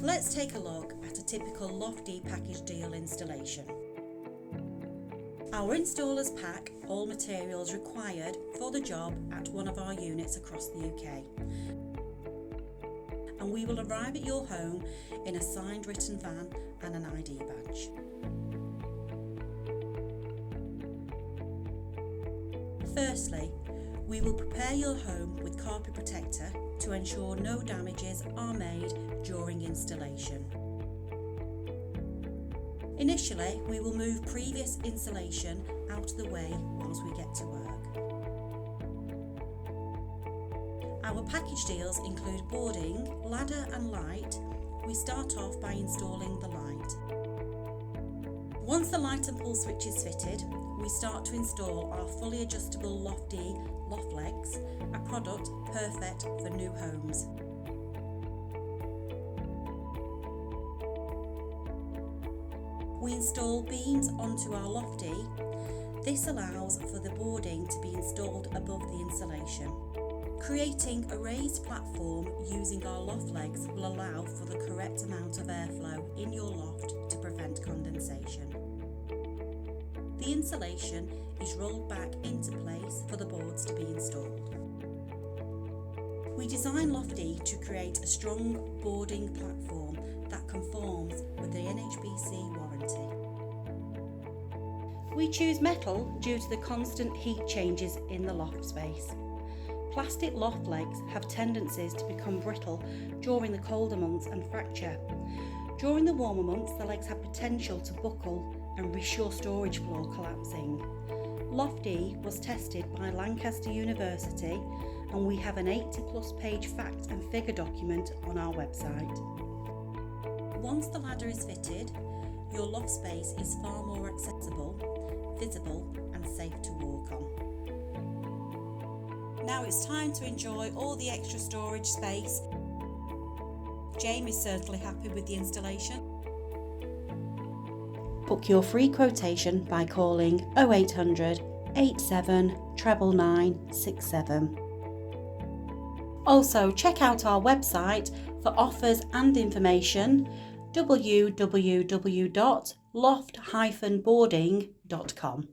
Let's take a look at a typical LOFT-E package deal installation. Our installers pack all materials required for the job at one of our units across the UK. And we will arrive at your home in a signed written van and an ID badge. Firstly, we will prepare your home with carpet protector to ensure no damages are made during installation. Initially, we will move previous insulation out of the way once we get to work. Our package deals include boarding, ladder and light. We start off by installing the light. Once the light and pull switch is fitted, we start to install our fully adjustable LOFT-E loft legs, a product perfect for new homes. We install beams onto our LOFT-E. This allows for the boarding to be installed above the insulation. Creating a raised platform using our loft legs will allow for the correct amount of airflow in your loft to prevent condensation. The insulation is rolled back into place for the boards to be installed. We design LOFT-E to create a strong boarding platform that conforms with the NHBC warranty. We choose metal due to the constant heat changes in the loft space. Plastic loft legs have tendencies to become brittle during the colder months and fracture. During the warmer months, the legs have potential to buckle and risk your storage floor collapsing. LOFT-E was tested by Lancaster University, and we have an 80+ page fact and figure document on our website. Once the ladder is fitted, your loft space is far more accessible, visible and safe to walk on. Now it's time to enjoy all the extra storage space. Jamie is certainly happy with the installation. Book your free quotation by calling 0800 87 999 67. Also, check out our website for offers and information, www.loft-boarding.com.